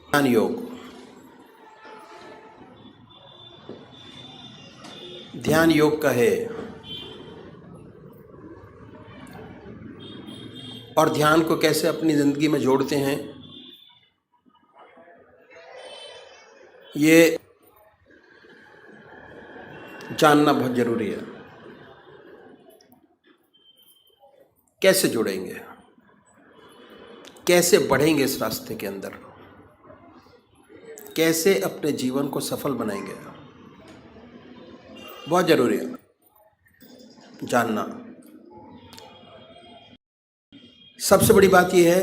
ध्यान योग। ध्यान योग का है और ध्यान को कैसे अपनी ज़िंदगी में जोड़ते हैं, ये जानना बहुत ज़रूरी है। कैसे जुड़ेंगे, कैसे बढ़ेंगे इस रास्ते के अंदर, कैसे अपने जीवन को सफल बनाएंगे, बहुत ज़रूरी है जानना। सबसे बड़ी बात यह है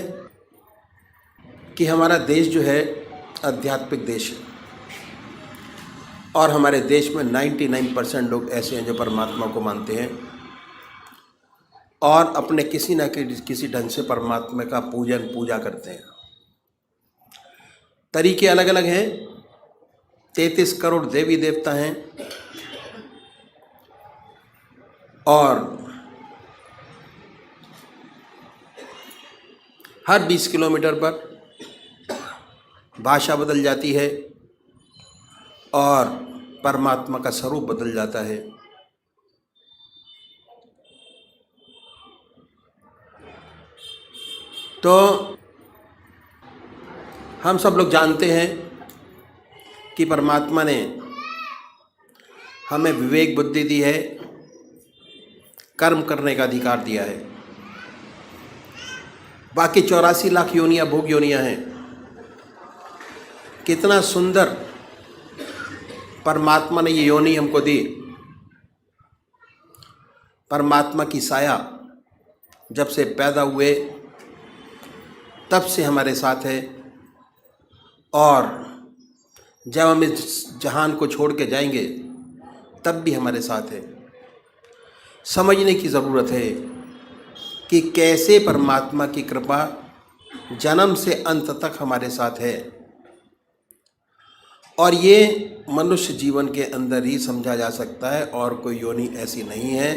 कि हमारा देश जो है आध्यात्मिक देश है और हमारे देश में 99% लोग ऐसे हैं जो परमात्मा को मानते हैं और अपने किसी न किसी ढंग से परमात्मा का पूजा करते हैं। तरीके अलग अलग हैं। 33 करोड़ देवी देवता हैं और हर 20 किलोमीटर पर भाषा बदल जाती है और परमात्मा का स्वरूप बदल जाता है। तो हम सब लोग जानते हैं कि परमात्मा ने हमें विवेक बुद्धि दी है, कर्म करने का अधिकार दिया है। बाकी 84 लाख योनियाँ भोग योनियाँ हैं। कितना सुंदर परमात्मा ने ये योनि हमको दी। परमात्मा की साया जब से पैदा हुए तब से हमारे साथ है और जब हम इस जहान को छोड़ के जाएंगे तब भी हमारे साथ है। समझने की ज़रूरत है कि कैसे परमात्मा की कृपा जन्म से अंत तक हमारे साथ है और ये मनुष्य जीवन के अंदर ही समझा जा सकता है और कोई योनि ऐसी नहीं है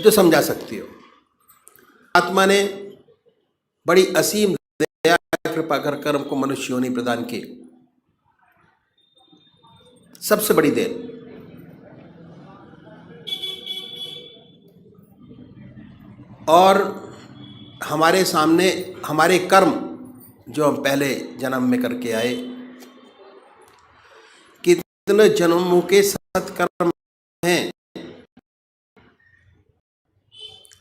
जो समझा सकती हो। आत्मा ने बड़ी असीम दया कृपा कर कर्म को मनुष्य योनि प्रदान की। सबसे बड़ी देन। और हमारे सामने हमारे कर्म जो हम पहले जन्म में करके आए, कितने जन्मों के सत्कर्म हैं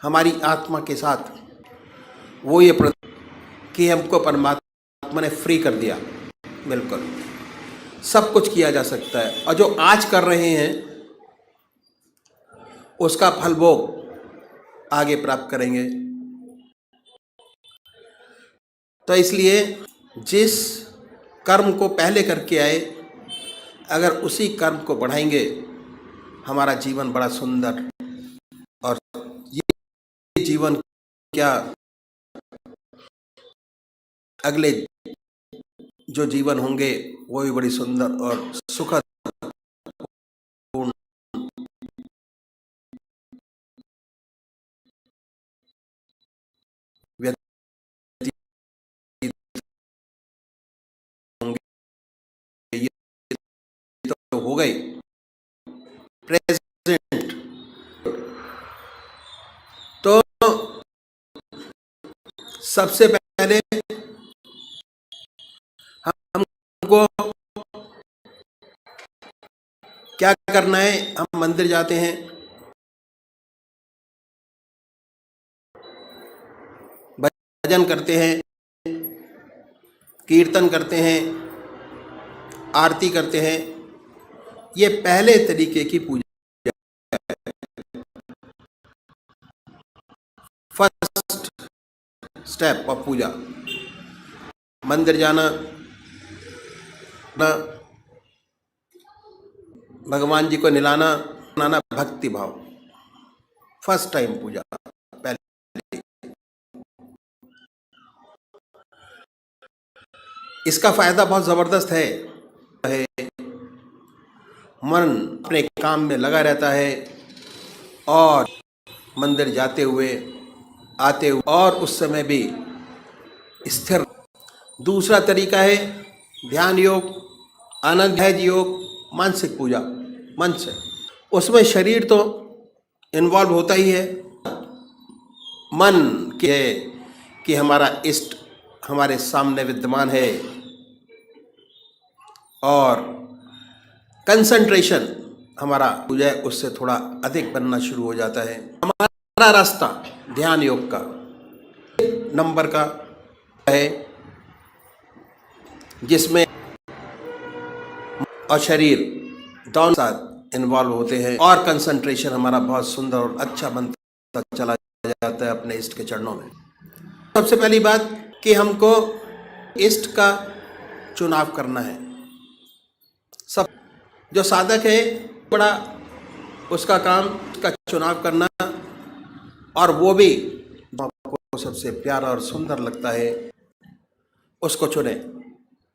हमारी आत्मा के साथ, वो ये कि हमको परमात्मा ने फ्री कर दिया। बिल्कुल सब कुछ किया जा सकता है और जो आज कर रहे हैं उसका फल भोग आगे प्राप्त करेंगे। तो इसलिए जिस कर्म को पहले करके आए, अगर उसी कर्म को बढ़ाएंगे, हमारा जीवन बड़ा सुंदर और ये जीवन क्या अगले जो जीवन होंगे वो भी बड़ी सुंदर और सुखद पूर्ण व्यतीत होंगे। ये तो हो गई प्रेजेंट। तो सबसे पहले हमको क्या करना है? हम मंदिर जाते हैं, भजन करते हैं, कीर्तन करते हैं, आरती करते हैं। ये पहले तरीके की पूजा, फर्स्ट स्टेप ऑफ पूजा। मंदिर जाना, भगवान जी को निलाना, भक्ति भाव, फर्स्ट टाइम पूजा पहले। इसका फायदा बहुत जबरदस्त है। मन अपने काम में लगा रहता है और मंदिर जाते हुए आते हुए और उस समय भी स्थिर दूसरा तरीका है ध्यान योग, आनंद योग, मानसिक पूजा मन से। उसमें शरीर तो इन्वॉल्व होता ही है, मन के कि हमारा इष्ट हमारे सामने विद्यमान है और कंसंट्रेशन हमारा पूजा उससे थोड़ा अधिक बनना शुरू हो जाता है। हमारा रास्ता ध्यान योग का नंबर का है जिसमें और शरीर दोनों साथ इन्वॉल्व होते हैं और कंसंट्रेशन हमारा बहुत सुंदर और अच्छा बनता चला जाता है अपने इष्ट के चरणों में। सबसे पहली बात कि हमको इष्ट का चुनाव करना है। सब जो साधक है बड़ा उसका काम का चुनाव करना, और वो भी को सबसे प्यारा और सुंदर लगता है उसको चुने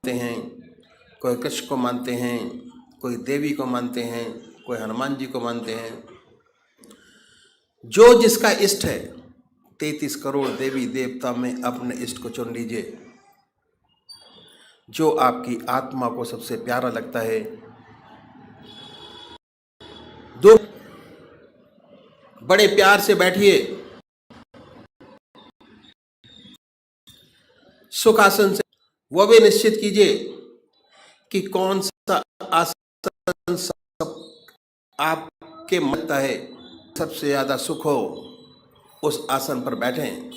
हैं। कोई कृष्ण को मानते हैं, कोई देवी को मानते हैं, कोई हनुमान जी को मानते हैं। जो जिसका इष्ट है 33 करोड़ देवी देवता में अपने इष्ट को चुन लीजिए, जो आपकी आत्मा को सबसे प्यारा लगता है। दो बड़े प्यार से बैठिए, सुखासन से। वो भी निश्चित कीजिए कि कौन सा आसन आपके मत है, सबसे ज्यादा सुख हो उस आसन पर बैठें।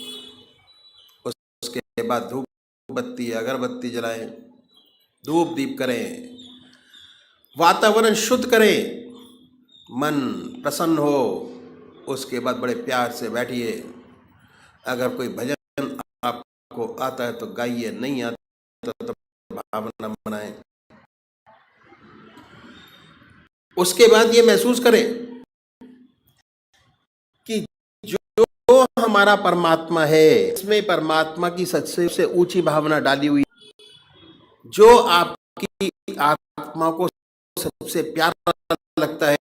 उसके बाद धूप बत्ती अगरबत्ती जलाएं, धूप दीप करें, वातावरण शुद्ध करें, मन प्रसन्न हो। उसके बाद बड़े प्यार से बैठिए। अगर कोई भजन आपको आता है तो गाइए, नहीं आता तो भावना बनाएं। उसके बाद ये महसूस करें कि जो हमारा परमात्मा है, इसमें परमात्मा की सबसे ऊंची भावना डाली हुई, जो आपकी आत्मा को सबसे प्यारा लगता है,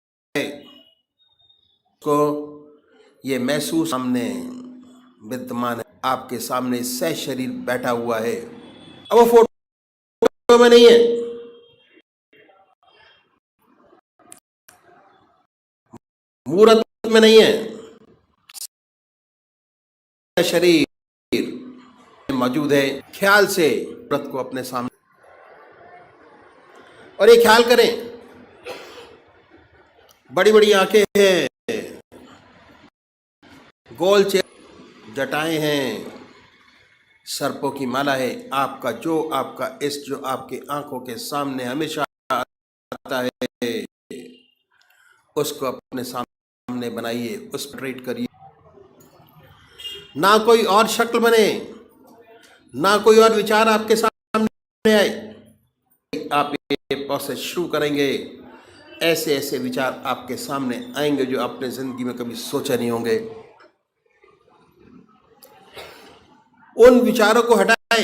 को ये महसूस सामने विद्यमान है। आपके सामने सह शरीर बैठा हुआ है। अब वो फोटो में नहीं है, मूर्त में नहीं है, शरीर मौजूद है। ख्याल से व्रत को अपने सामने, और ये ख्याल करें बड़ी बड़ी आंखें हैं, गोल चेहरा, जटाएं हैं, सर्पों की माला है। आपका इष्ट जो आपके आंखों के सामने हमेशा आता है, उसको अपने सामने बनाइए, उस पर ट्रीट करिए। ना कोई और शक्ल बने, ना कोई और विचार आपके सामने आए। आप ये प्रोसेस शुरू करेंगे, ऐसे ऐसे विचार आपके सामने आएंगे जो आपने जिंदगी में कभी सोचे नहीं होंगे। उन विचारों को हटाएं,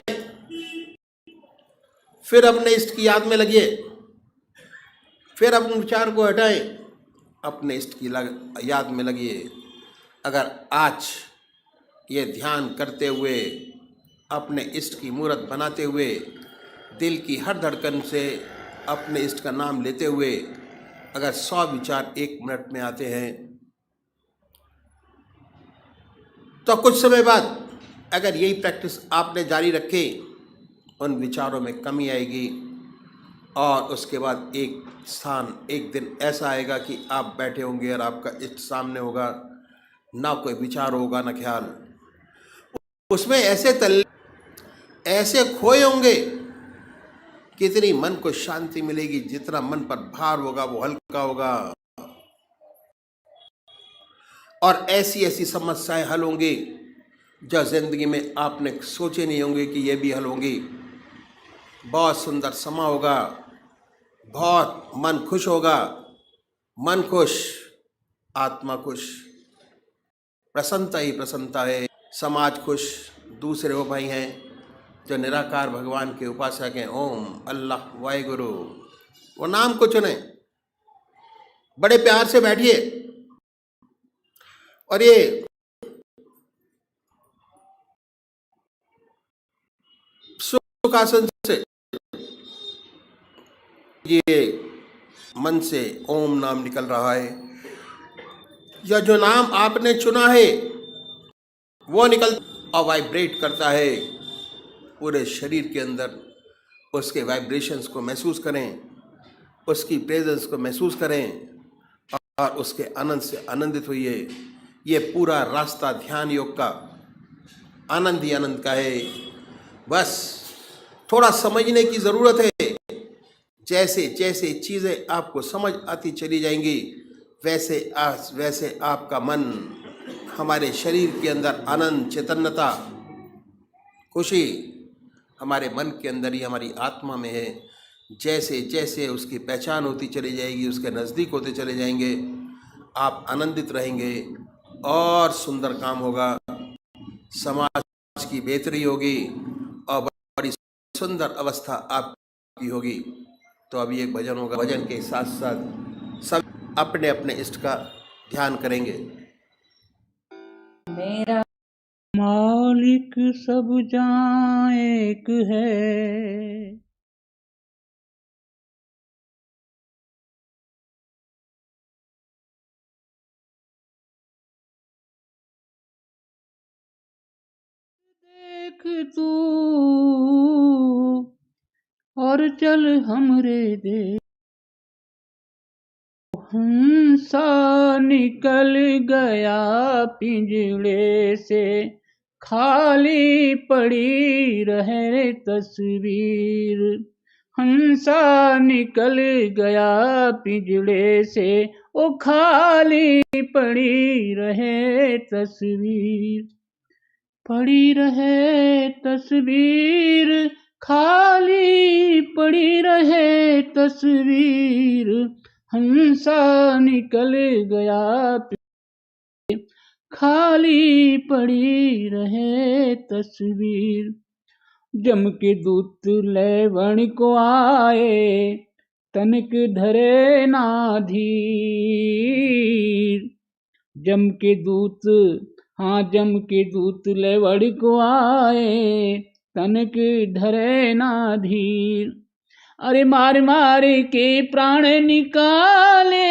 फिर अपने इष्ट की याद में लगिए। फिर अपने विचार को हटाएं, अपने इष्ट की याद में लगिए। अगर आज ये ध्यान करते हुए, अपने इष्ट की मूर्त बनाते हुए, दिल की हर धड़कन से अपने इष्ट का नाम लेते हुए अगर 100 विचार 1 मिनट में आते हैं, तो कुछ समय बाद अगर यही प्रैक्टिस आपने जारी रखे, उन विचारों में कमी आएगी। और उसके बाद एक दिन ऐसा आएगा कि आप बैठे होंगे और आपका इष्ट सामने होगा, ना कोई विचार होगा ना ख्याल। उसमें ऐसे खोए होंगे, कितनी मन को शांति मिलेगी। जितना मन पर भार होगा वो हल्का होगा, और ऐसी ऐसी समस्याएं हल होंगी जो जिंदगी में आपने सोचे नहीं होंगे कि ये भी हल होंगी। बहुत सुंदर समा होगा, बहुत मन खुश होगा। मन खुश, आत्मा खुश, प्रसन्नता ही प्रसन्नता है। समाज खुश, दूसरे वो भाई हैं जो निराकार भगवान के उपासक हैं, ओम, अल्लाह, वाहिगुरु, वो नाम को चुने। बड़े प्यार से बैठिए और ये सुख सुखासन से ये मन से ओम नाम निकल रहा है, या जो नाम आपने चुना है वो निकल और वाइब्रेट करता है पूरे शरीर के अंदर। उसके वाइब्रेशंस को महसूस करें, उसकी प्रेजेंस को महसूस करें और उसके आनंद से आनंदित होइए। ये पूरा रास्ता ध्यान योग का आनंद ही आनंद का है। बस थोड़ा समझने की ज़रूरत है। जैसे जैसे चीज़ें आपको समझ आती चली जाएंगी, वैसे आपका मन, हमारे शरीर के अंदर आनंद, चैतन्यता, खुशी हमारे मन के अंदर ही, हमारी आत्मा में है। जैसे जैसे उसकी पहचान होती चली जाएगी, उसके नज़दीक होते चले जाएंगे, आप आनंदित रहेंगे और सुंदर काम होगा, समाज की बेहतरी होगी और बड़ी सुंदर अवस्था आपकी होगी। तो अभी एक भजन होगा, भजन के साथ साथ सब अपने अपने इष्ट का ध्यान करेंगे। मेरा मालिक सब जहाँ एक है, देख तू और चल हमरे दे। हंसा निकल गया पिंजड़े से, खाली पड़ी रहे तस्वीर। हंसा निकल गया पिंजड़े से, ओ खाली पड़ी रहे तस्वीर। पड़ी रहे तस्वीर, खाली पड़ी रहे तस्वीर। हंसा निकल गया, खाली पड़ी रहे तस्वीर। जम के दूत लेवण को आए, तनिक धरे ना धीर। जम के दूत लेवड़ को आए, तनिक धरे ना धीर। अरे मार मार के प्राण निकाले,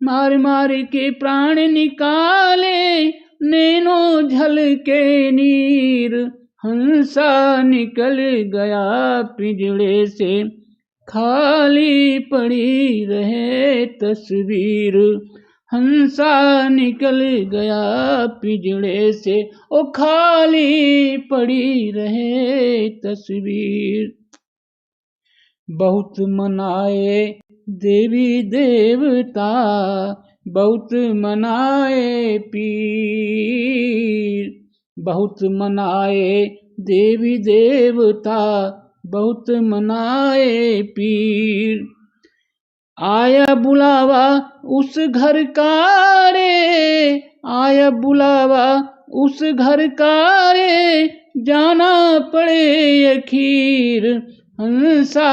मार मार के प्राण निकाले, नैनो झलके नीर। हंसा निकल गया पिंजड़े से, खाली पड़ी रहे तस्वीर। हंसा निकल गया पिंजड़े से, ओ खाली पड़ी रहे तस्वीर। बहुत मनाए देवी देवता, बहुत मनाए पीर। बहुत मनाए देवी देवता, बहुत मनाए पीर। आया बुलावा उस घर का रे, आया बुलावा उस घर का रे, जाना पड़े अखीर। हंसा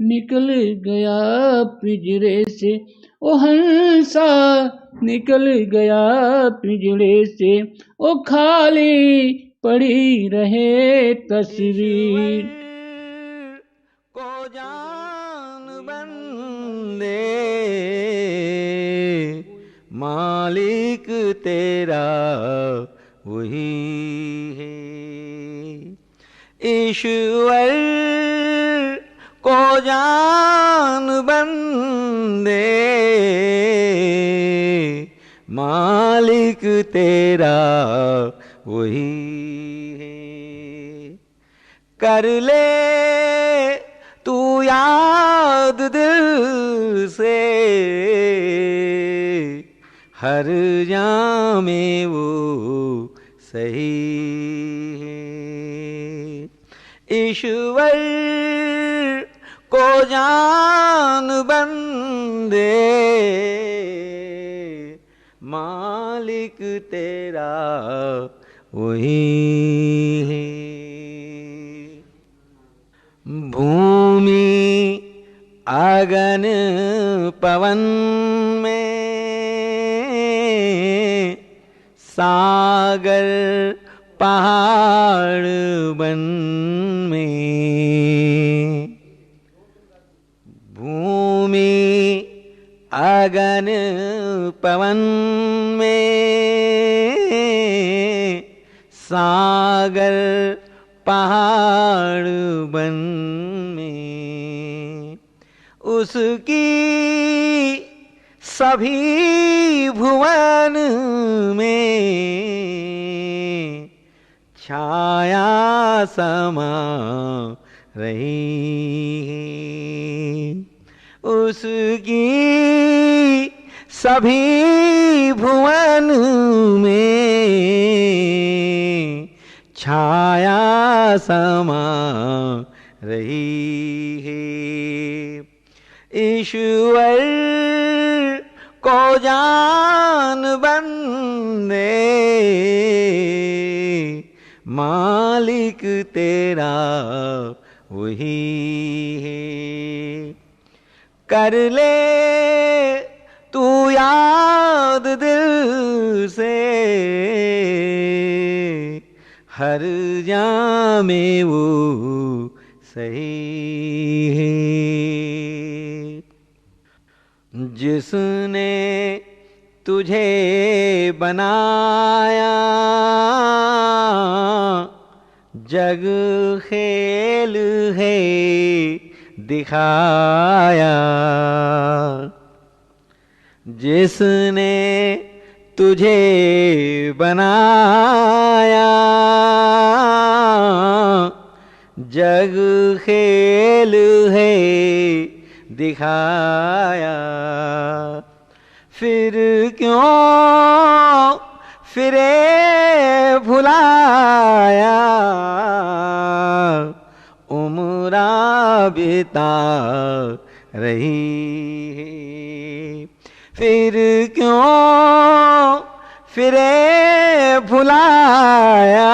निकल गया पिंजरे से, ओ हंसा निकल गया पिंजरे से, ओ खाली पड़ी रहे तस्वीर। को जान बंदे, मालिक तेरा वही है। ईश्वर को जान बंदे, मालिक तेरा वही है। कर ले तू याद दिल से, हर जामे वो सही है। ईश्वर को जान बंदे, मालिक तेरा वही है। भूमि आगन पवन में, सागर पहाड़ बन में, भूमि अगन पवन में, सागर पहाड़ बन में, उसकी सभी भुवन में छाया समा रही है, उसकी सभी भुवन में छाया समा रही है। ईश्वर को जान बंदे, मालिक तेरा वही है। कर ले तू याद दिल से, हर जामे वो सही है। जिसने तुझे बनाया, जग खेल है दिखाया, जिसने तुझे बनाया, जग खेल है दिखाया, फिर क्यों फिरे भुलाया, उम्रा बिता रही है। फिर क्यों फिरे भुलाया,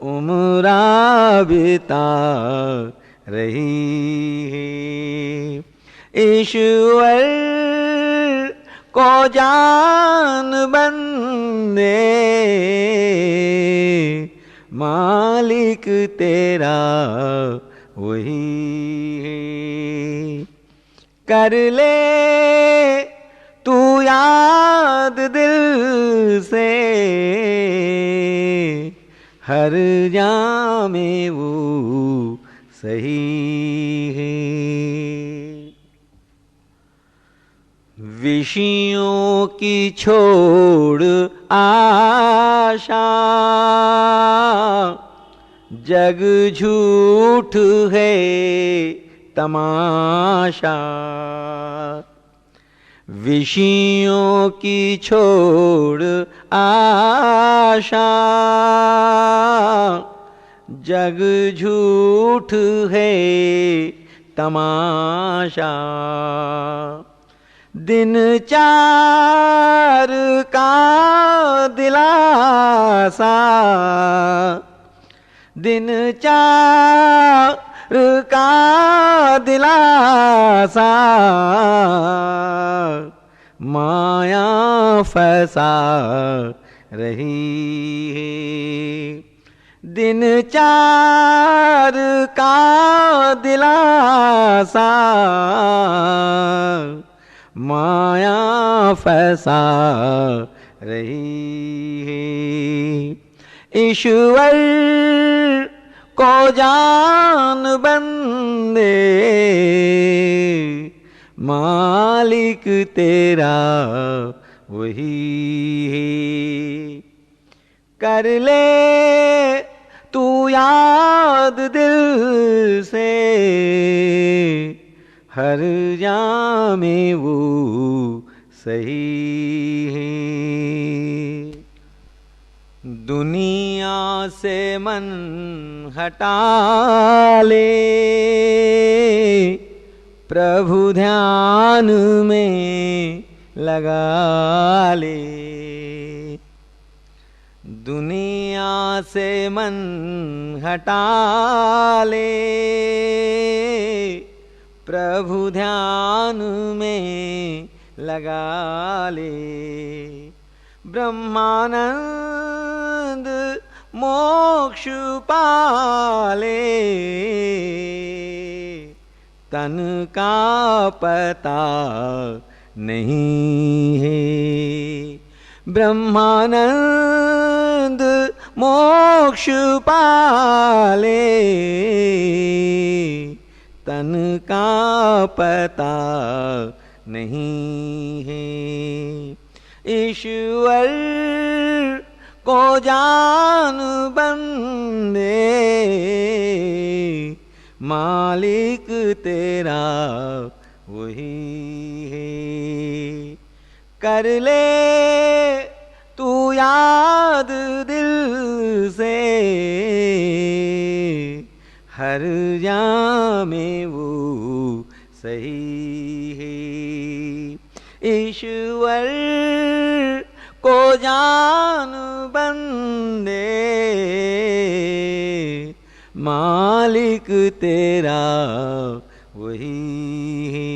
उम्रा बिता रही है। ईश्वर को जान बंदे, मालिक तेरा वही है। कर ले तू याद दिल से, हर जामे वो सही है। विषयों की छोड़ आशा, जग झूठ है तमाशा, विषयों की छोड़ आशा, जग झूठ है तमाशा, दिन चार का दिलासा, दिन चार का दिलासा, माया फंसा रही है। दिन चार का दिलासा, माया फंसा रही है। ईश्वर को जान बंदे, मालिक तेरा वही है। कर ले तू याद दिल से, हर जामे वो सही है। दुनिया से मन हटा ले, प्रभु ध्यान में लगा ले। दुनिया से मन हटा ले, प्रभु ध्यान में लगा ले। ब्रह्मानंद मोक्ष पाले, तन का पता नहीं है। ब्रह्मानंद मोक्ष पाले, तन का पता नहीं है। ईश्वर को जान बंदे, मालिक तेरा वही है। कर ले तू याद दिल से, हर जामे वो सही है। ईश्वर को जान बंदे, मालिक तेरा वही है।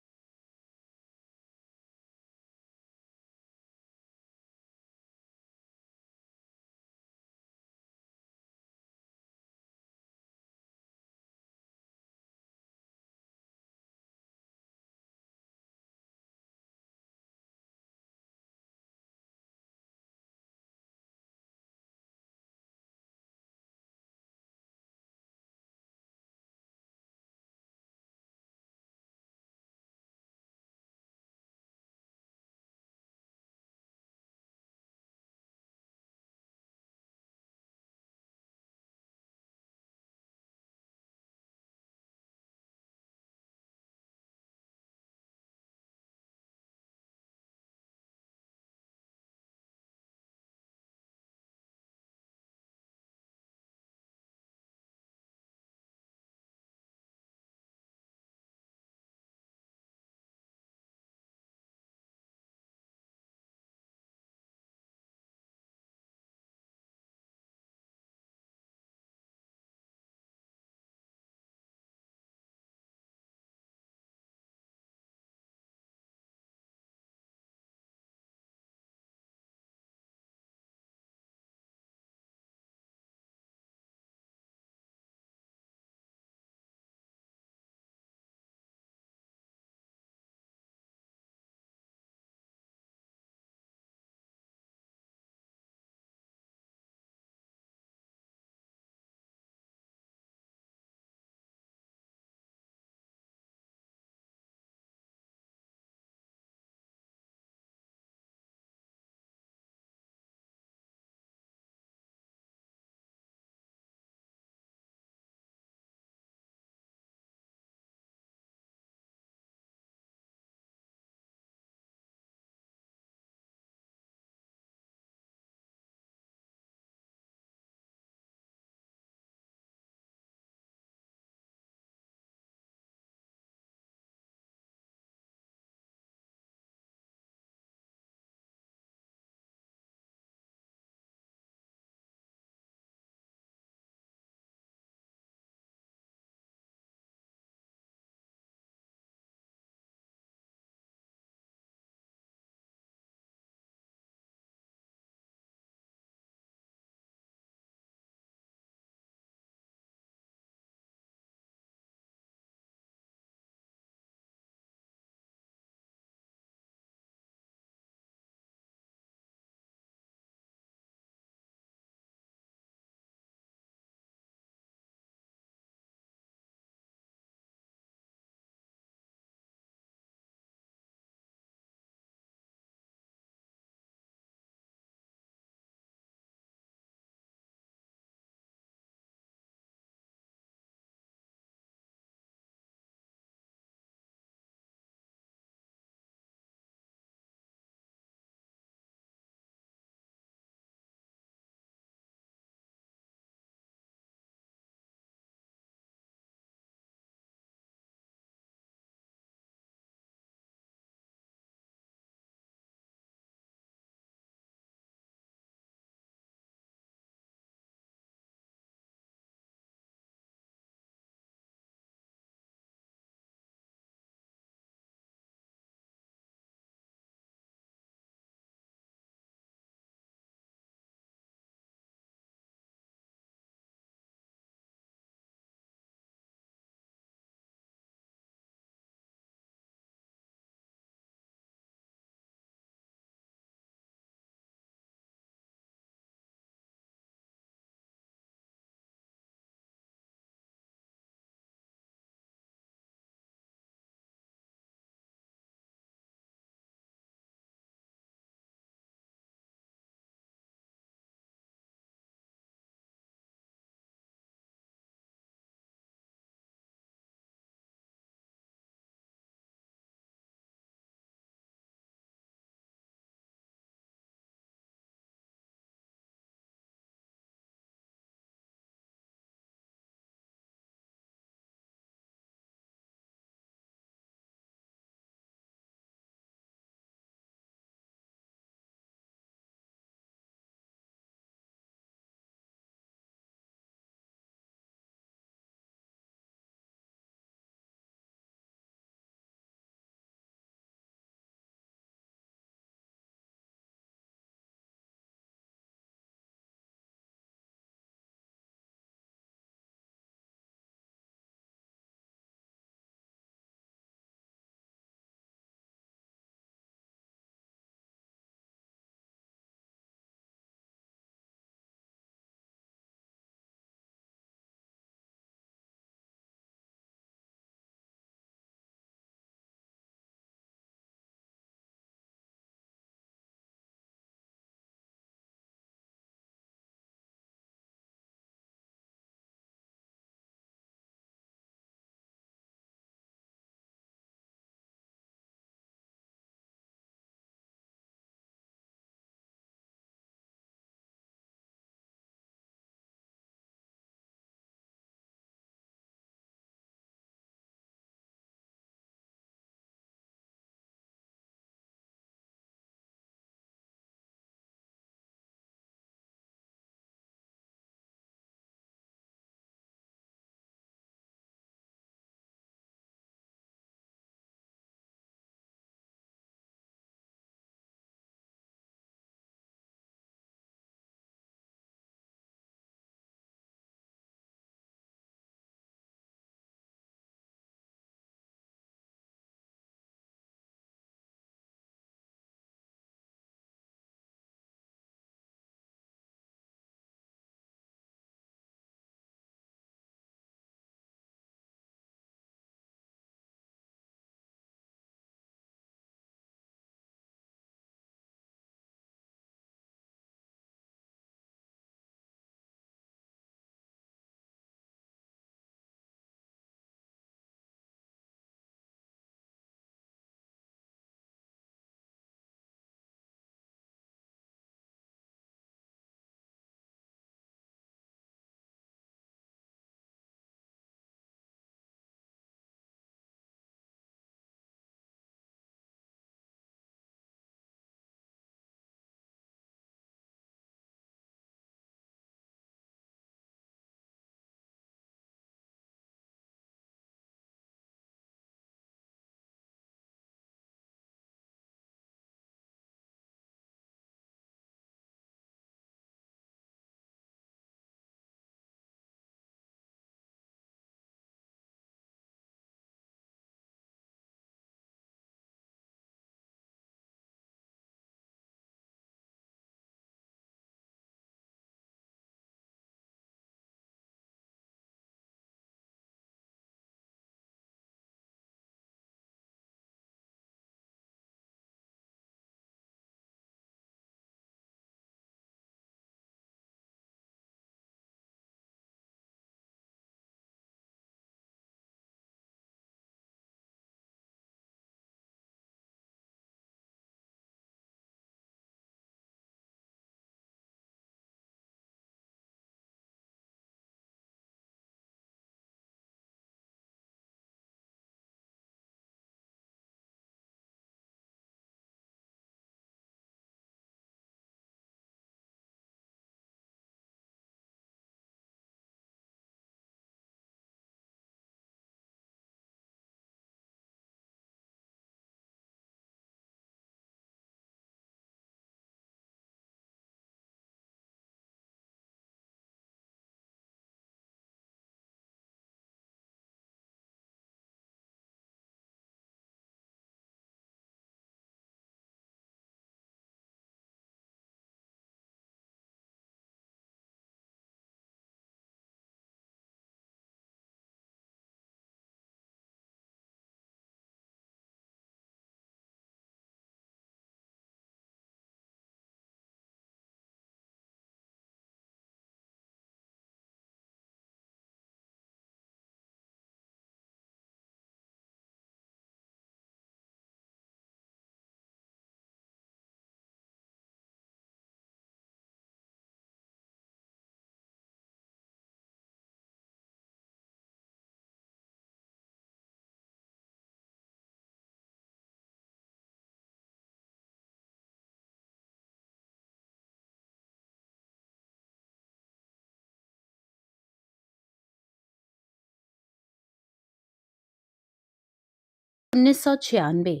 1996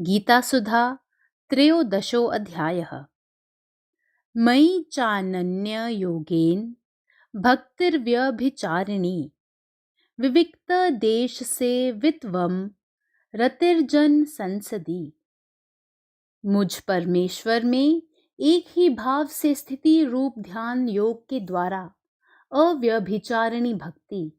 गीता सुधा त्रयोदशो अध्यायः मयि चानन्य योगेन भक्तिर्व्यभिचारिणी विविक्त देश से वित्वम रतिर्जन संसदी। मुझ परमेश्वर में एक ही भाव से स्थिति रूप ध्यान योग के द्वारा अव्यभिचारिणी भक्ति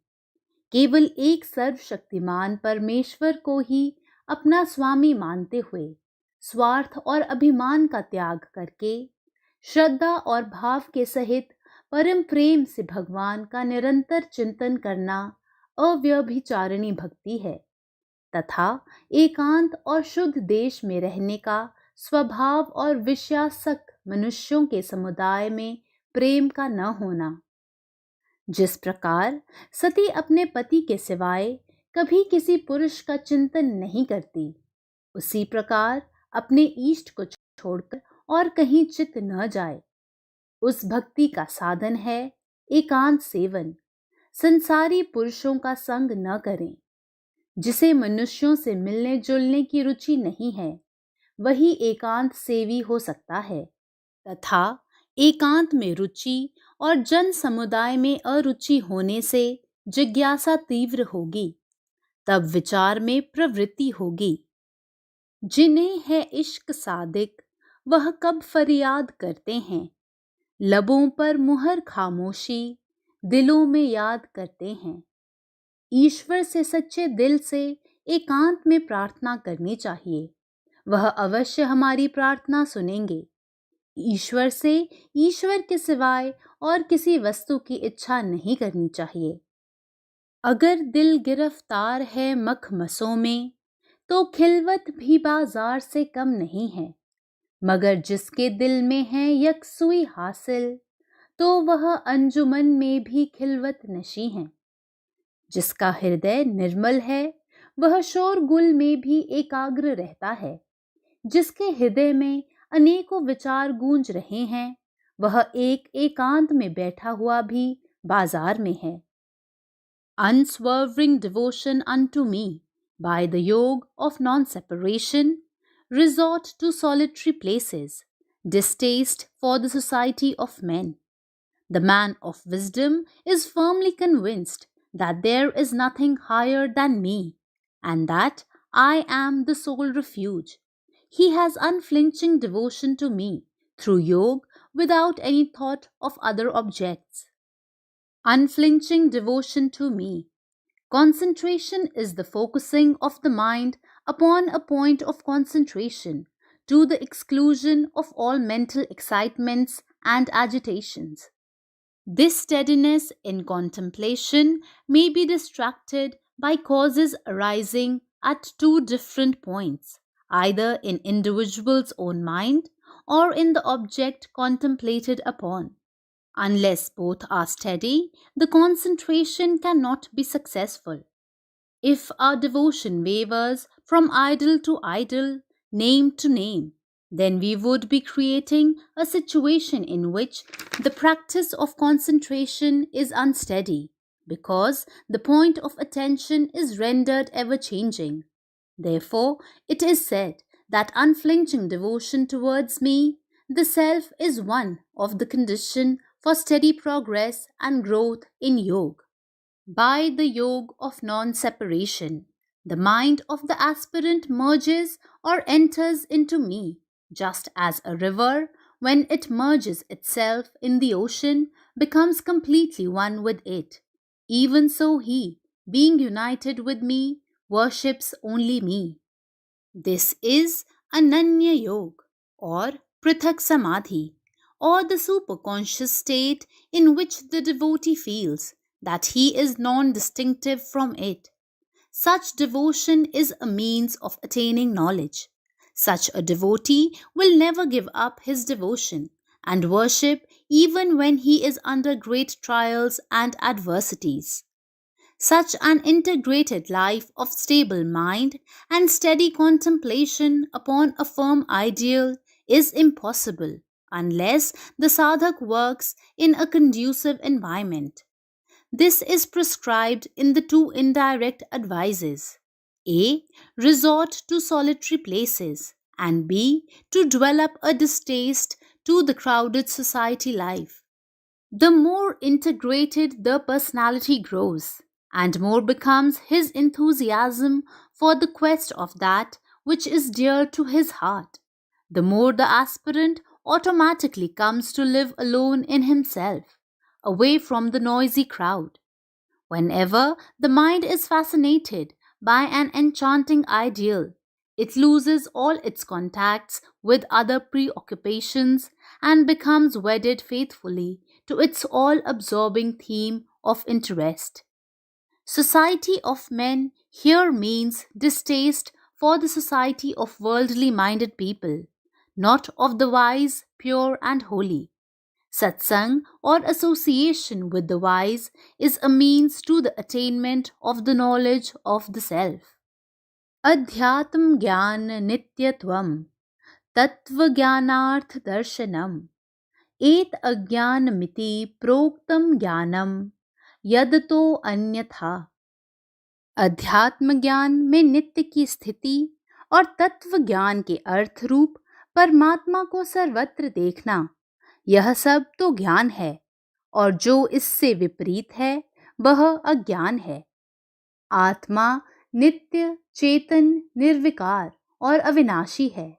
केवल एक सर्वशक्तिमान परमेश्वर को ही अपना स्वामी मानते हुए स्वार्थ और अभिमान का त्याग करके श्रद्धा और भाव के सहित परम प्रेम से भगवान का निरंतर चिंतन करना अव्यभिचारिणी भक्ति है तथा एकांत और शुद्ध देश में रहने का स्वभाव और विषयासक्त मनुष्यों के समुदाय में प्रेम का न होना। जिस प्रकार सती अपने पति के सिवाय कभी किसी पुरुष का चिंतन नहीं करती, उसी प्रकार अपने इष्ट को छोड़कर और कहीं चित्त न जाए। उस भक्ति का साधन है एकांत सेवन। संसारी पुरुषों का संग न करें। जिसे मनुष्यों से मिलने जुलने की रुचि नहीं है, वही एकांत सेवी हो सकता है तथा एकांत में रुचि और जन समुदाय में अरुचि होने से जिज्ञासा तीव्र होगी, तब विचार में प्रवृत्ति होगी। जिन्हें है इश्क सादिक वह कब फरियाद करते हैं, लबों पर मुहर खामोशी दिलों में याद करते हैं। ईश्वर से सच्चे दिल से एकांत में प्रार्थना करनी चाहिए, वह अवश्य हमारी प्रार्थना सुनेंगे। ईश्वर से ईश्वर के सिवाय और किसी वस्तु की इच्छा नहीं करनी चाहिए। अगर दिल गिरफ्तार है मखमसों में, तो खिलवत भी बाजार से कम नहीं है। मगर जिसके दिल में है यकसुई हासिल, तो वह अंजुमन में भी खिलवत नशी है। जिसका हृदय निर्मल है, वह शोरगुल में भी एकाग्र रहता है। जिसके हृदय में अनेकों विचार गूंज रहे हैं, वह एक एकांत में बैठा हुआ भी बाजार में है। Unswerving devotion unto me by the yoke of non-separation, resort to solitary places, distaste for the society of men. The man of wisdom is firmly convinced that there is nothing higher than me, and that I am the sole refuge. He has unflinching devotion to me through yoga without any thought of other objects. Unflinching devotion to me. Concentration is the focusing of the mind upon a point of concentration to the exclusion of all mental excitements and agitations. This steadiness in contemplation may be distracted by causes arising at two different points, either in individual's own mind or in the object contemplated upon. Unless both are steady, the concentration cannot be successful. If our devotion wavers from idol to idol, name to name, then we would be creating a situation in which the practice of concentration is unsteady, because the point of attention is rendered ever-changing. Therefore, it is said that unflinching devotion towards me, the self, is one of the condition for steady progress and growth in yoga. By the yoga of non-separation, the mind of the aspirant merges or enters into me, just as a river, when it merges itself in the ocean, becomes completely one with it. Even so he, being united with me, worships only me. This is Ananya Yoga or Prithak Samadhi, or the superconscious state in which the devotee feels that he is non-distinctive from it. Such devotion is a means of attaining knowledge. Such a devotee will never give up his devotion and worship even when he is under great trials and adversities. Such an integrated life of stable mind and steady contemplation upon a firm ideal is impossible unless the sadhak works in a conducive environment. This is prescribed in the two indirect advices. A. Resort to solitary places, and B. To develop a distaste to the crowded society life. The more integrated the personality grows, and more becomes his enthusiasm for the quest of that which is dear to his heart, the more the aspirant automatically comes to live alone in himself, away from the noisy crowd. Whenever the mind is fascinated by an enchanting ideal, it loses all its contacts with other preoccupations and becomes wedded faithfully to its all absorbing theme of interest. Society of men here means distaste for the society of worldly minded people, not of the wise, pure, and holy. Satsang or association with the wise is a means to the attainment of the knowledge of the self. Adhyatm Gyan Nityatvam Tattva Gyanarth Darshanam Et Agyanamiti Proktam Gyanam Yadato Anyatha। अध्यात्म ज्ञान में नित्य की स्थिति और तत्व ज्ञान के अर्थ रूप परमात्मा को सर्वत्र देखना, यह सब तो ज्ञान है, और जो इससे विपरीत है वह अज्ञान है। आत्मा नित्य, चेतन, निर्विकार और अविनाशी है।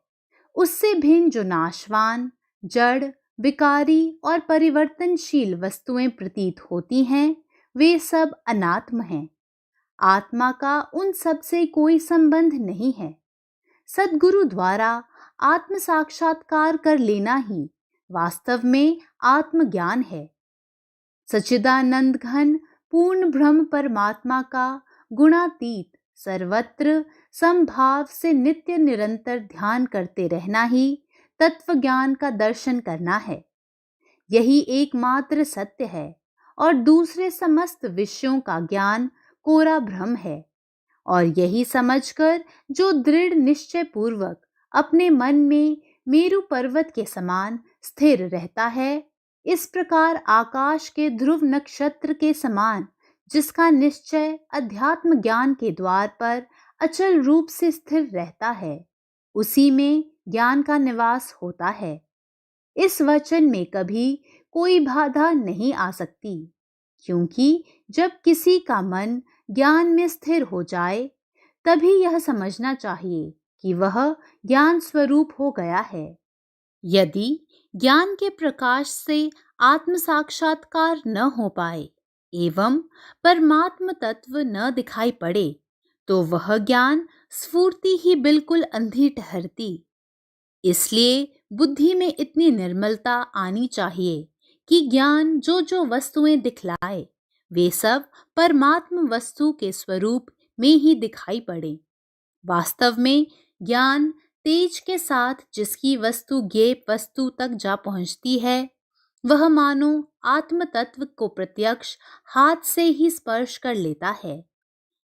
उससे भिन्न जो नाशवान, जड़, विकारी और परिवर्तनशील वस्तुएं प्रतीत होती हैं, वे सब अनात्म हैं। आत्मा का उन सब से कोई संबंध नहीं है। सद्गुरु द्वारा आत्म साक्षात्कार कर लेना ही वास्तव में आत्मज्ञान है। सच्चिदानंद घन पूर्ण ब्रह्म परमात्मा का गुणातीत सर्वत्र समभाव से नित्य निरंतर ध्यान करते रहना ही तत्व ज्ञान का दर्शन करना है। यही एकमात्र सत्य है और दूसरे समस्त विषयों का ज्ञान कोरा भ्रम है। और यही समझकर जो दृढ़ निश्चय पूर्वक अपने मन में मेरु पर्वत के समान स्थिर रहता है, इस प्रकार आकाश के ध्रुव नक्षत्र के समान जिसका निश्चय अध्यात्म ज्ञान के द्वार पर अचल रूप से स्थिर रहता है, उसी में ज्ञान का निवास होता है। इस वचन में कभी कोई बाधा नहीं आ सकती, क्योंकि जब किसी का मन ज्ञान में स्थिर हो जाए, तभी यह समझना चाहिए कि वह ज्ञान स्वरूप हो गया है। यदि ज्ञान के प्रकाश से आत्म साक्षात्कार न हो पाए एवं परमात्म तत्व न दिखाई पड़े, तो वह ज्ञान स्फूर्ति ही बिल्कुल अंधी ठहरती। इसलिए बुद्धि में इतनी निर्मलता आनी चाहिए कि ज्ञान जो जो वस्तुएं दिखलाए, वे सब परमात्म वस्तु के स्वरूप में ही दिखाई पड़े। वास्तव में ज्ञान तेज के साथ जिसकी वस्तु ज्ञेय वस्तु तक जा पहुंचती है, वह मानो आत्म तत्व को प्रत्यक्ष हाथ से ही स्पर्श कर लेता है।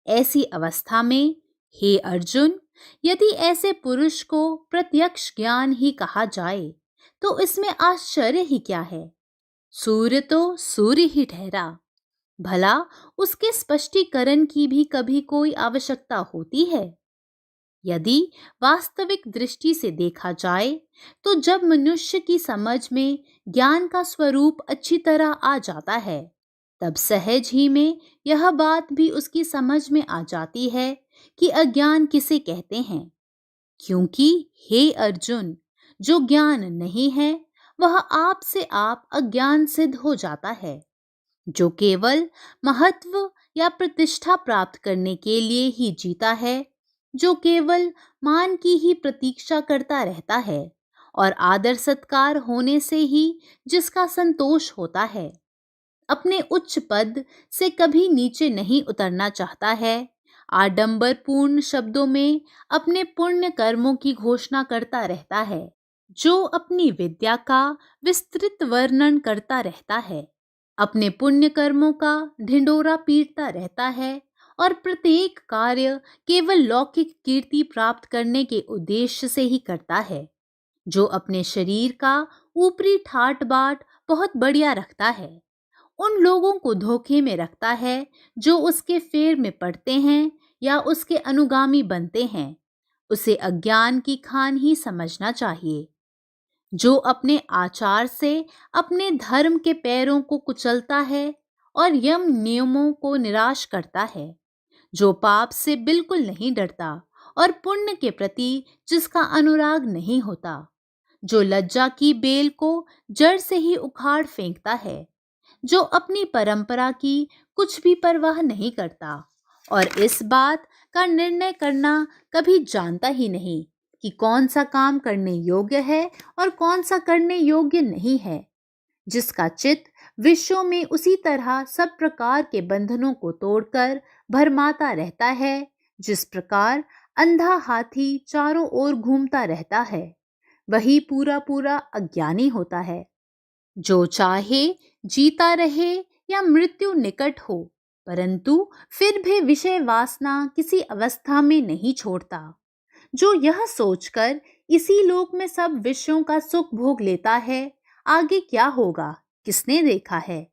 ऐसी अवस्था में, हे अर्जुन, यदि ऐसे पुरुष को प्रत्यक्ष ज्ञान ही कहा जाए, तो इसमें आश्चर्य ही क्या है। सूर्य तो सूर्य ही ठहरा, भला उसके स्पष्टीकरण की भी कभी कोई आवश्यकता होती है? यदि वास्तविक दृष्टि से देखा जाए, तो जब मनुष्य की समझ में ज्ञान का स्वरूप अच्छी तरह आ जाता है, तब सहज ही में यह बात भी उसकी समझ में आ जाती है कि अज्ञान किसे कहते हैं। क्योंकि हे अर्जुन, जो ज्ञान नहीं है वह आप से आप अज्ञान सिद्ध हो जाता है। जो केवल महत्व या प्रतिष्ठा प्राप्त करने के लिए ही जीता है, जो केवल मान की ही प्रतीक्षा करता रहता है और आदर सत्कार होने से ही जिसका संतोष होता है, अपने उच्च पद से कभी नीचे नहीं उतरना चाहता है, आडंबरपूर्ण शब्दों में अपने पुण्य कर्मों की घोषणा करता रहता है, जो अपनी विद्या का विस्तृत वर्णन करता रहता है, अपने पुण्य कर्मों का ढिंडोरा पीटता रहता है और प्रत्येक कार्य केवल लौकिक कीर्ति प्राप्त करने के उद्देश्य से ही करता है, जो अपने शरीर का ऊपरी ठाट बाट बहुत बढ़िया रखता है, उन लोगों को धोखे में रखता है जो उसके फेर में पड़ते हैं या उसके अनुगामी बनते हैं, उसे अज्ञान की खान ही समझना चाहिए। जो अपने आचार से अपने धर्म के पैरों को कुचलता है और यम नियमों को निराश करता है, जो पाप से बिल्कुल नहीं डरता और पुण्य के प्रति जिसका अनुराग नहीं होता, जो लज्जा की बेल को जड़ से ही उखाड़ फेंकता है, जो अपनी परंपरा की कुछ भी परवाह नहीं करता और इस बात का निर्णय करना कभी जानता ही नहीं कि कौन सा काम करने योग्य है और कौन सा करने योग्य नहीं है, जिसका चित्त विश्व में उसी तरह सब प्रकार के बंधनों को तोड़कर भरमाता रहता है, जिस प्रकार अंधा हाथी चारों ओर घूमता रहता है, वही पूरा पूरा अज्ञानी होता है। जो चाहे जीता रहे या मृत्यु निकट हो, परंतु फिर भी विषय वासना किसी अवस्था में नहीं छोड़ता। जो यह सोचकर इसी लोक में सब विषयों का सुख भोग लेता है, आगे क्या होगा किसने देखा है।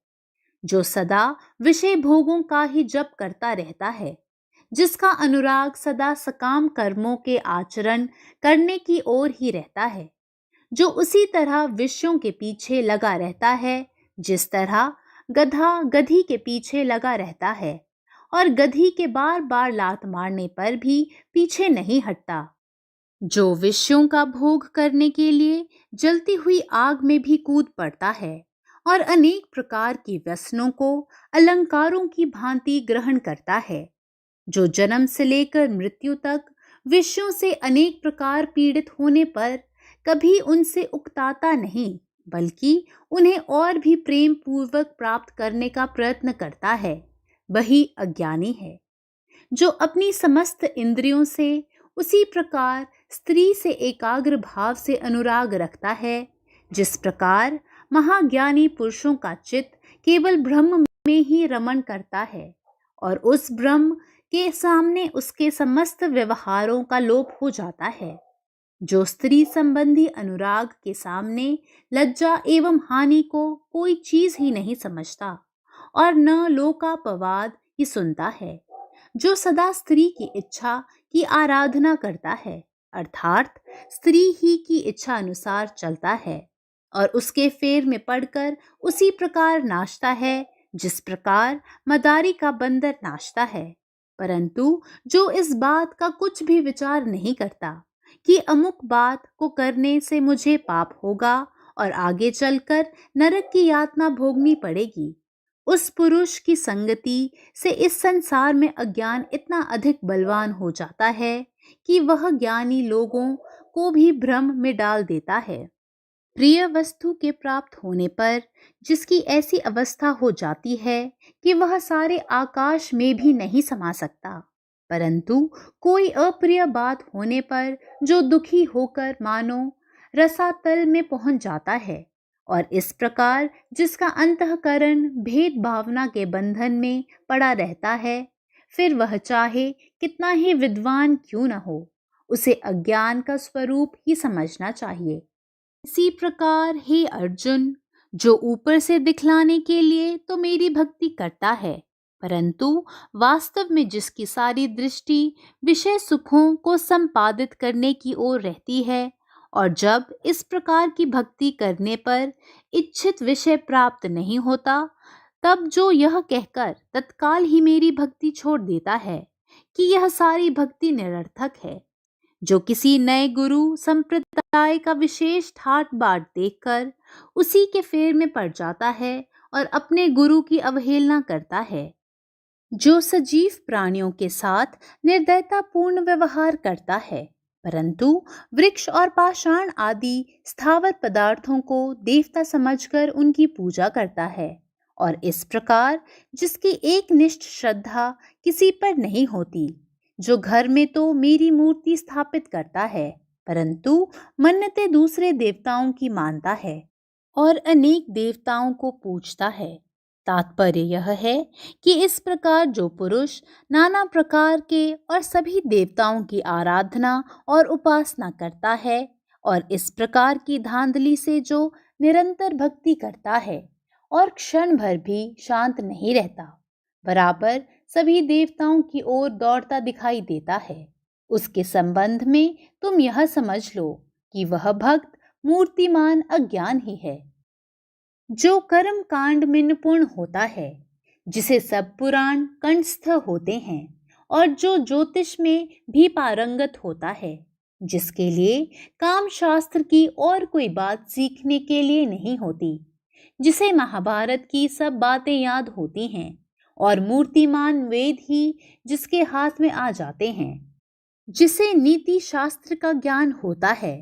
जो सदा विषय भोगों का ही जप करता रहता है, जिसका अनुराग सदा सकाम कर्मों के आचरण करने की ओर ही रहता है, जो उसी तरह विषयों के पीछे लगा रहता है जिस तरह गधा गधी के पीछे लगा रहता है और गधी के बार बार लात मारने पर भी पीछे नहीं हटता, जो विषयों का भोग करने के लिए जलती हुई आग में भी कूद पड़ता है और अनेक प्रकार की व्यसनों को अलंकारों की भांति ग्रहण करता है, जो जन्म से लेकर मृत्यु तक विषयों से अनेक प्रकार पीड़ित होने पर कभी उनसे उकताता नहीं, बल्कि उन्हें और भी प्रेम पूर्वक प्राप्त करने का प्रयत्न करता है, वही अज्ञानी है। जो अपनी समस्त इंद्रियों से उसी प्रकार स्त्री से एकाग्र भाव से अनुराग रखता है, जिस प्रकार महाज्ञानी पुरुषों का चित्त केवल ब्रह्म में ही रमण करता है और उस ब्रह्म के सामने उसके समस्त व्यवहारों का लोप हो जाता है। जो स्त्री संबंधी अनुराग के सामने लज्जा एवं हानि को कोई चीज ही नहीं समझता और न लोकापवाद ही सुनता है, जो सदा स्त्री की इच्छा की आराधना करता है, अर्थात स्त्री ही की इच्छा अनुसार चलता है और उसके फेर में पड़कर उसी प्रकार नाचता है जिस प्रकार मदारी का बंदर नाचता है, परंतु जो इस बात का कुछ भी विचार नहीं करता कि अमुक बात को करने से मुझे पाप होगा और आगे चलकर नरक की यातना भोगनी पड़ेगी, उस पुरुष की संगति से इस संसार में अज्ञान इतना अधिक बलवान हो जाता है कि वह ज्ञानी लोगों को भी भ्रम में डाल देता है। प्रिय वस्तु के प्राप्त होने पर जिसकी ऐसी अवस्था हो जाती है कि वह सारे आकाश में भी नहीं समा सकता, परंतु कोई अप्रिय बात होने पर जो दुखी होकर मानो रसातल में पहुंच जाता है और इस प्रकार जिसका अंतःकरण भेद भावना के बंधन में पड़ा रहता है, फिर वह चाहे कितना ही विद्वान क्यों न हो, उसे अज्ञान का स्वरूप ही समझना चाहिए। इसी प्रकार हे अर्जुन, जो ऊपर से दिखलाने के लिए तो मेरी भक्ति करता है, परंतु वास्तव में जिसकी सारी दृष्टि विषय सुखों को संपादित करने की ओर रहती है, और जब इस प्रकार की भक्ति करने पर इच्छित विषय प्राप्त नहीं होता, तब जो यह कहकर तत्काल ही मेरी भक्ति छोड़ देता है कि यह सारी भक्ति निरर्थक है, जो किसी नए गुरु संप्रदाय का विशेष ठाट बाट देखकर उसी के फेर में पड़ जाता है और अपने गुरु की अवहेलना करता है, जो सजीव प्राणियों के साथ निर्दयतापूर्ण व्यवहार करता है, परंतु वृक्ष और पाषाण आदि स्थावर पदार्थों को देवता समझकर उनकी पूजा करता है, और इस प्रकार जिसकी एकनिष्ठ श्रद्धा किसी पर नहीं होती, जो घर में तो मेरी मूर्ति स्थापित करता है, परंतु मन्नतें दूसरे देवताओं की मानता है और अनेक देवताओं को पूजता है। तात्पर्य यह है कि इस प्रकार जो पुरुष नाना प्रकार के और सभी देवताओं की आराधना और उपासना करता है और इस प्रकार की धांधली से जो निरंतर भक्ति करता है और क्षण भर भी शांत नहीं रहता, बराबर सभी देवताओं की ओर दौड़ता दिखाई देता है, उसके संबंध में तुम यह समझ लो कि वह भक्त मूर्तिमान अज्ञान ही है। जो कर्म कांड में निपुण होता है, जिसे सब पुराण कंठस्थ होते हैं, और जो ज्योतिष में भी पारंगत होता है, जिसके लिए काम शास्त्र की और कोई बात सीखने के लिए नहीं होती, जिसे महाभारत की सब बातें याद होती हैं और मूर्तिमान वेद ही जिसके हाथ में आ जाते हैं, जिसे नीति शास्त्र का ज्ञान होता है,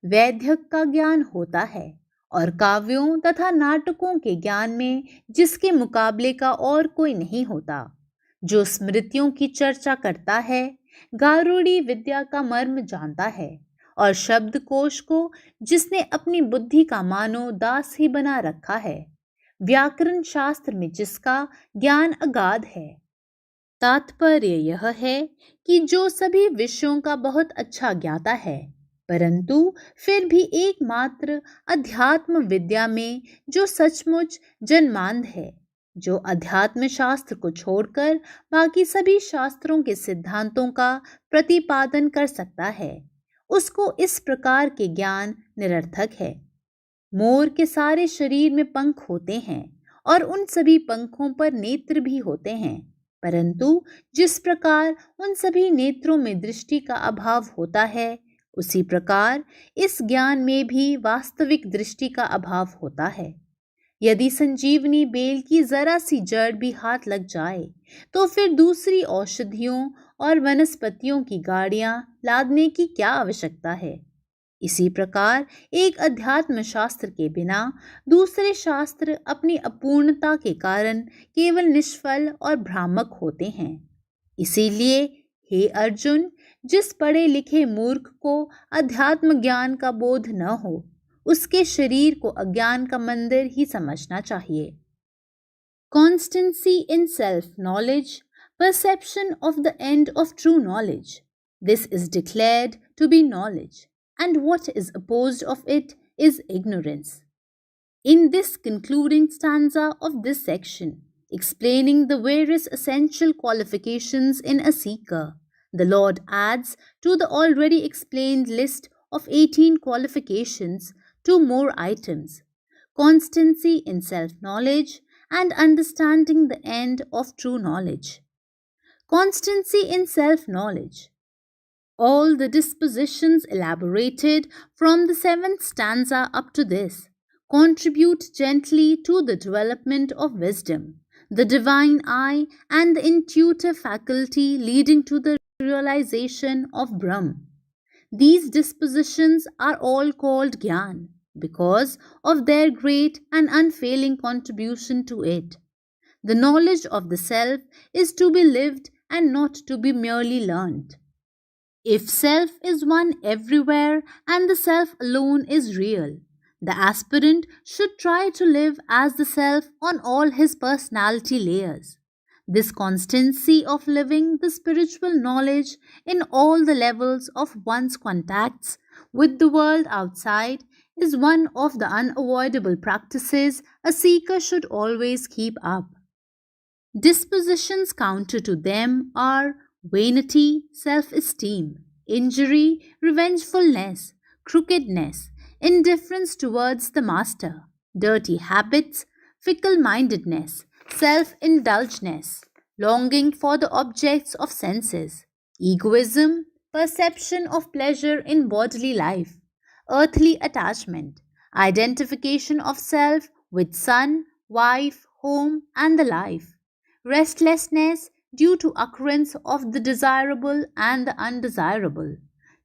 वैद्यक का ज्ञान होता है और काव्यों तथा नाटकों के ज्ञान में जिसके मुकाबले का और कोई नहीं होता, जो स्मृतियों की चर्चा करता है, गारुड़ी विद्या का मर्म जानता है और शब्दकोश को जिसने अपनी बुद्धि का मानो दास ही बना रखा है, व्याकरण शास्त्र में जिसका ज्ञान अगाध है। तात्पर्य यह है कि जो सभी विषयों का बहुत अच्छा ज्ञाता है, परंतु फिर भी एकमात्र अध्यात्म विद्या में जो सचमुच जन्मांध है, जो अध्यात्म शास्त्र को छोड़कर बाकी सभी शास्त्रों के सिद्धांतों का प्रतिपादन कर सकता है, उसको इस प्रकार के ज्ञान निरर्थक है। मोर के सारे शरीर में पंख होते हैं और उन सभी पंखों पर नेत्र भी होते हैं, परंतु जिस प्रकार उन सभी नेत्रों में दृष्टि का अभाव होता है, उसी प्रकार इस ज्ञान में भी वास्तविक दृष्टि का अभाव होता है। यदि संजीवनी बेल की जरा सी जड़ भी हाथ लग जाए, तो फिर दूसरी औषधियों और वनस्पतियों की गाड़ियां लादने की क्या आवश्यकता है। इसी प्रकार एक अध्यात्म शास्त्र के बिना दूसरे शास्त्र अपनी अपूर्णता के कारण केवल निष्फल और भ्रामक होते हैं। इसीलिए हे अर्जुन, जिस पढ़े लिखे मूर्ख को अध्यात्म ज्ञान का बोध न हो, उसके शरीर को अज्ञान का मंदिर ही समझना चाहिए। Constancy in self-knowledge, perception of the end of true knowledge. This is declared to be knowledge, and what is opposed of it is ignorance. In this concluding stanza of this section, explaining the various essential qualifications in a seeker, the Lord adds to the already explained list of 18 qualifications 2 more items: constancy in self-knowledge and understanding the end of true knowledge. Constancy in self-knowledge. All the dispositions elaborated from the 7th stanza up to this contribute gently to the development of wisdom, the divine eye, and the intuitive faculty leading to the realization of Brahm. These dispositions are all called Gyan because of their great and unfailing contribution to it. The knowledge of the self is to be lived and not to be merely learnt. If self is one everywhere and the self alone is real, the aspirant should try to live as the self on all his personality layers. This constancy of living the spiritual knowledge in all the levels of one's contacts with the world outside is one of the unavoidable practices a seeker should always keep up. Dispositions counter to them are vanity, self-esteem, injury, revengefulness, crookedness, indifference towards the master, dirty habits, fickle-mindedness, self-indulgence, longing for the objects of senses, egoism, perception of pleasure in bodily life, earthly attachment, identification of self with son, wife, home, and the life, restlessness due to occurrence of the desirable and the undesirable,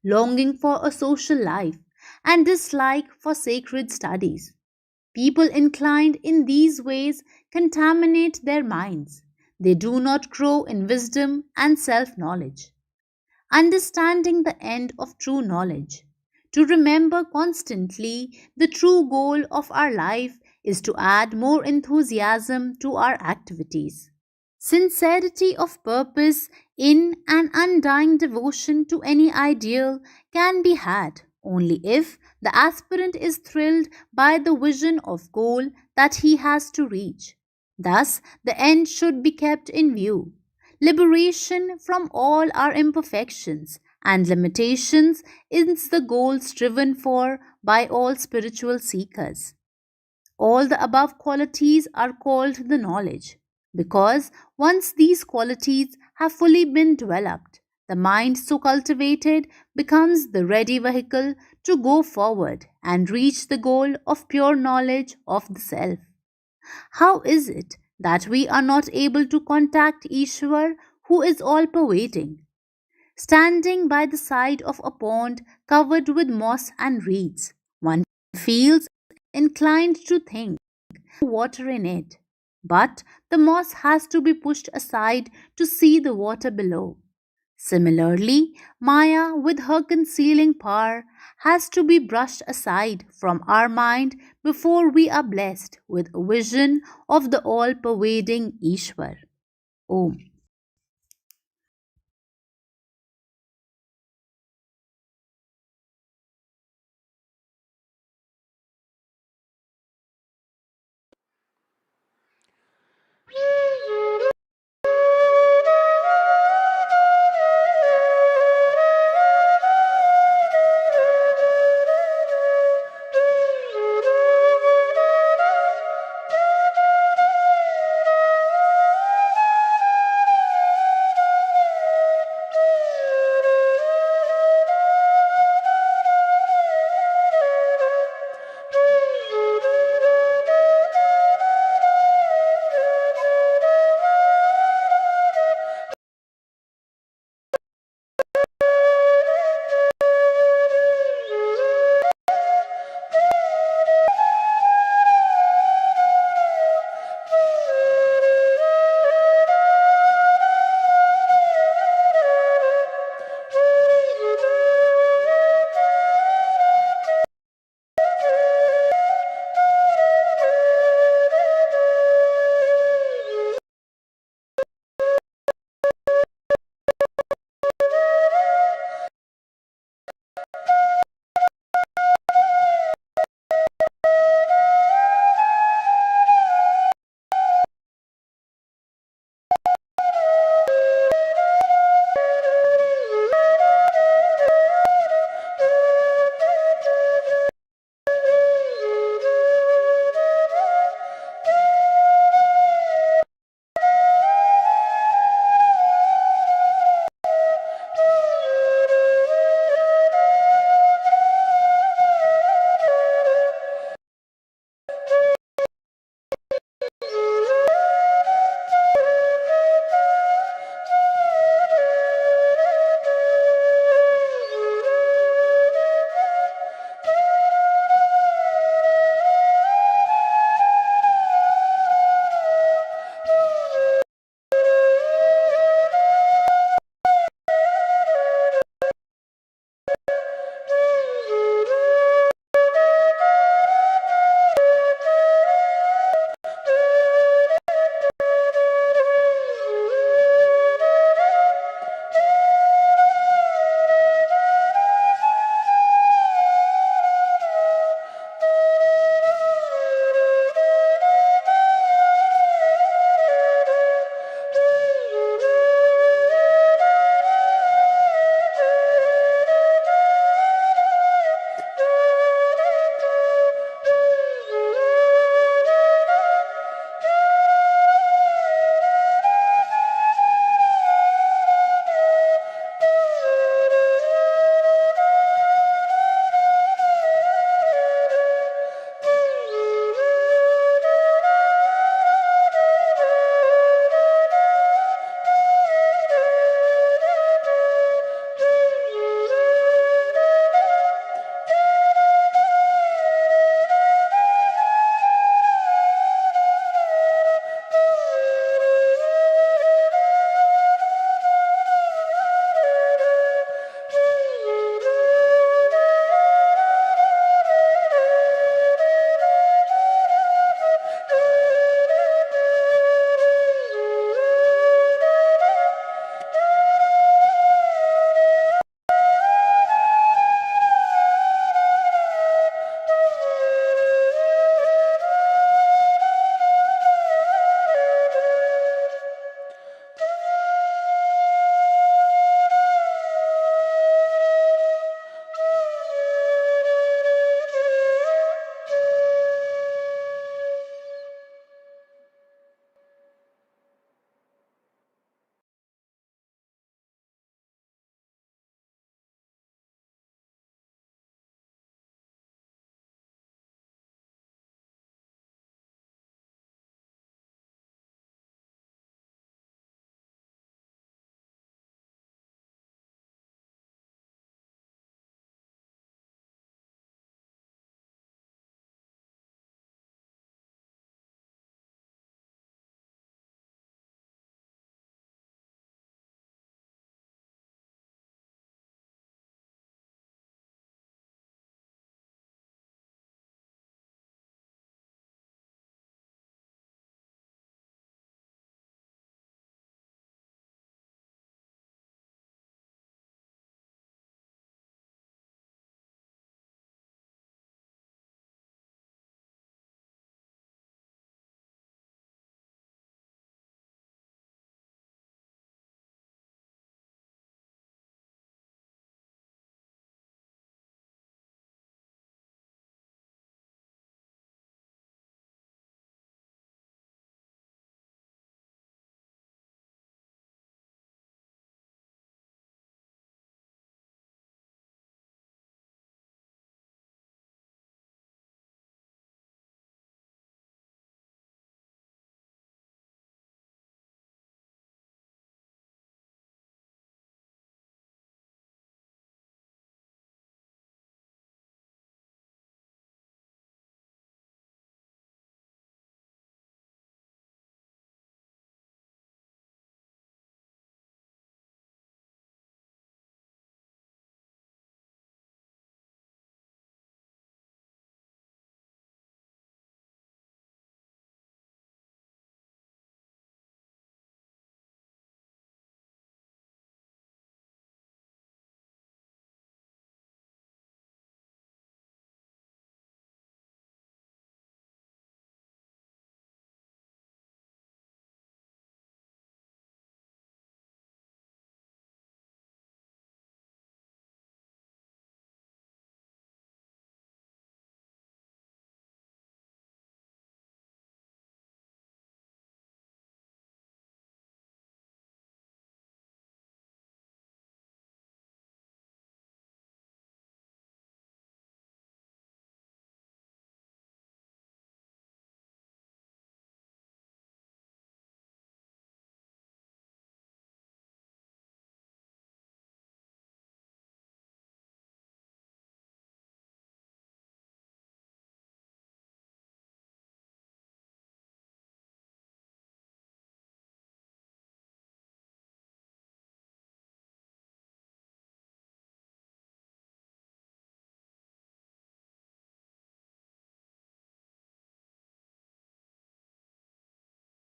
longing for a social life, and dislike for sacred studies. People inclined in these ways contaminate their minds. They do not grow in wisdom and self-knowledge. Understanding the end of true knowledge. To remember constantly the true goal of our life is to add more enthusiasm to our activities. Sincerity of purpose in an undying devotion to any ideal can be had only if the aspirant is thrilled by the vision of goal that he has to reach. Thus, the end should be kept in view. Liberation from all our imperfections and limitations is the goal striven for by all spiritual seekers. All the above qualities are called the knowledge, because once these qualities have fully been developed, the mind so cultivated becomes the ready vehicle to go forward and reach the goal of pure knowledge of the self. How is it that we are not able to contact Ishwar, who is all pervading? Standing by the side of a pond covered with moss and reeds, one feels inclined to think water in it. But the moss has to be pushed aside to see the water below. Similarly, Maya, with her concealing power, has to be brushed aside from our mind before we are blessed with a vision of the all pervading Ishwar. Om.